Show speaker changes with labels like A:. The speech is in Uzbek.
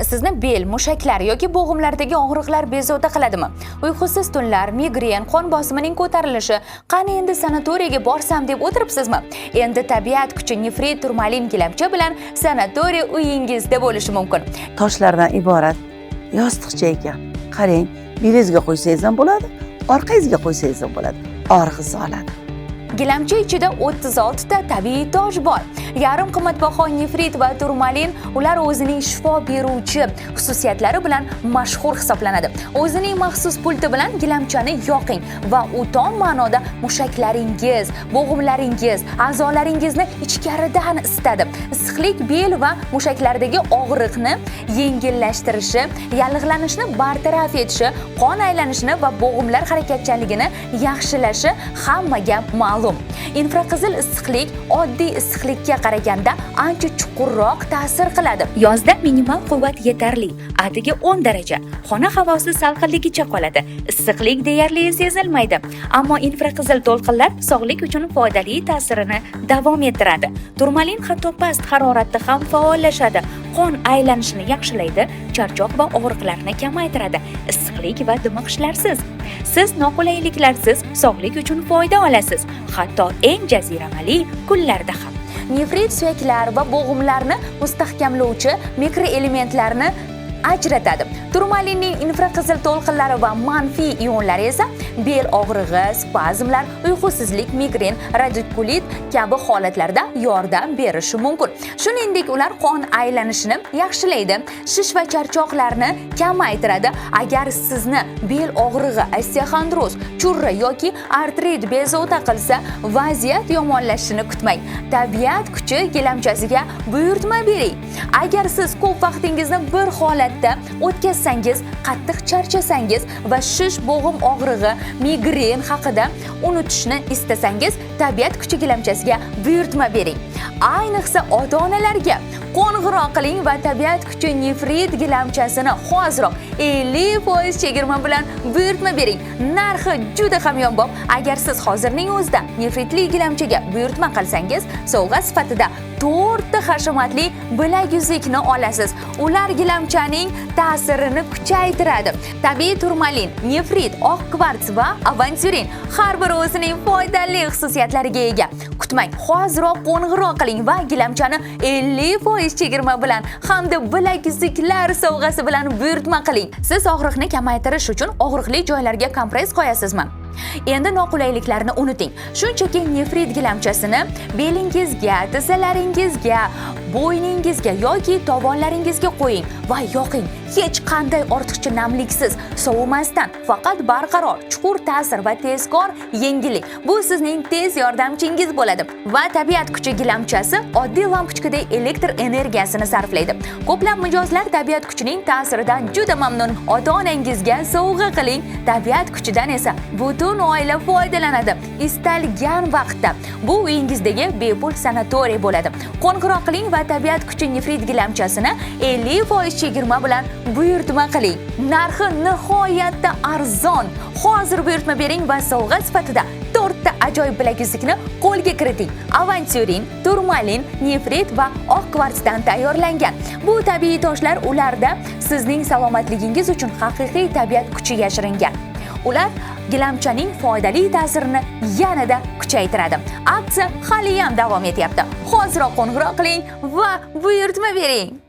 A: Sizni bel, mushaklar yoki bo'g'imlardagi og'riqlar bezovta qiladimi? Uyqusiz tunlar, migren, qon bosimining ko'tarilishi, qani endi sanatoriyaga borsam deb o'tiribsizmi? Endi tabiat kuchi nefrit turmalin gilamcha bilan sanatoriya uyingizda bo'lishi mumkin.
B: Toshlardan iborat yostiqcha ekan. Qarang, belingizga qo'ysangiz ham bo'ladi, orqangizga qo'ysangiz ham bo'ladi. Og'riqni oladi.
A: Gilamcha ichida 36 ta tabiiy tosh bor. Yarim qimmatbaho nefrit va turmalin ular o'zining shifo beruvchi xususiyatlari bilan mashhur hisoblanadi. O'zining maxsus pulti bilan gilamchani yoqing va u tom ma'noda mushaklaringiz, bo'g'imlaringiz, a'zolaringizni ichkaridan isitadi. Issiqlik bel va mushaklardagi og'riqni yengillashtirishi, yallig'lanishni bartaraf etishi, qon aylanishini va bo'g'imlar harakatchanligini yaxshilashi hammaga ma'lum. Infraqizil issiqlik oddiy issiqlikka qaraganda ancha chuqurroq ta'sir qiladi. Yozda minimal quvvat yetarli, atigi 10 daraja. Xona havosi salqinligicha qoladi. Issiqlik deyarli sezilmaydi. Ammo infraqizil to'lqinlar sog'lik uchun foydali ta'sirini davom ettiradi. Turmalin hatto past haroratda ham faollashadi. Qon aylanishini yaxshilaydi, charchoq va og'riqlarni kamaytiradi. Issiqlik va dimiqishlarsiz. Siz noqulayliklarsiz sog'lik uchun foyda olasiz, hatto eng jaziramali kunlarda ham. Nefrit suyaklar va bo'g'imlarni mustahkamlovchi mikroelementlarni ajratadi. Turmalinning infraqizil to'lqinlari va manfiy ionlari esa bel og'rig'i, spazmlar, uyqusizlik, migren, radikulit kabi holatlarda yordam berishi mumkin. Shuningdek, ular qon aylanishini yaxshilaydi, shish va charchoqlarni kamaytiradi. Agar sizni bel og'rig'i, osteoxondroz, churra yoki artrit bezovta qilsa, vaziyat yomonlashishini kutmang. Tabiat kuchi gilamchasiga buyurtma bering. Agar siz ko'p vaqtingizni bir holatda o'tkazsangiz, qattiq charchasangiz va shish, bo'g'im og'rig'i, migren haqida unutishni istasangiz, tabiat kuchi gilamchasiga buyurtma bering. Ayniqsa ota-onalarga qo'ng'iroq qiling va tabiat kuchi nefrit gilamchasini hoziroq 50% chegirma bilan buyurtma bering. Narxi juda hamyonbop. Agar siz hozirning o'zida nefritli gilamchaga buyurtma qilsangiz, sovg'a sifatida 4 ta hashamatli bilak yuzikni olasiz. Ular gilamchaning ta'sirini kuchaytiradi. Tabiiy turmalin, nefrit, oq kvarts va avantyurin har biri o'zining foydali xususiyatlariga ega. Kutmang, hoziroq qo'ng'iroq qiling va gilamchani 50% chegirma bilan hamda bilak yuziklar sovg'asi bilan buyurtma qiling. Siz og'riqni kamaytirish uchun og'riqli joylarga kompress qo'yasizmi? Endi noqulayliklarni unuting. Shunchaki nefrit gilamchasini belingizga, tizzalaringizga, bo'yningizga yoki tovonlaringizga qo'ying va yoqing. Hech qanday ortiqcha namliksiz, sovimasdan, faqat barqaror, chuqur ta'sir va tezkor yengillik. Bu sizning tez yordamchingiz bo'ladi va tabiat kuchi gilamchasi oddiy lampochkadek elektr energiyasini sarflaydi. Ko'plab mijozlar tabiat kuchining ta'siridan juda mamnun. Ota-onangizga sovg'a qiling. Tabiat kuchidan esa butun oila foydalanadi. Istalgan vaqtda bu uyingizdagi bepul sanatoriya bo'ladi. Qo'ng'iroq qiling va tabiat kuchi nefrit gilamchasini 50% chegirma bilan buyurtma qiling. Narxi nihoyatda arzon. Hozir buyurtma bering va sovg'a sifatida 4 ta ajoyib bilak yuzikni qo'lga kiriting. Avantyurin, turmalin, nefrit va oq kvartsdan tayyorlangan. Bu tabiiy toshlar, ularda sizning salomatligingiz uchun haqiqiy tabiat kuchi yashiringan. Ular gilamchaning foydali ta'sirini yanada kuchaytiradi. Aksiya hali ham davom etyapti. Hoziroq qo'ng'iroq qiling va buyurtma bering.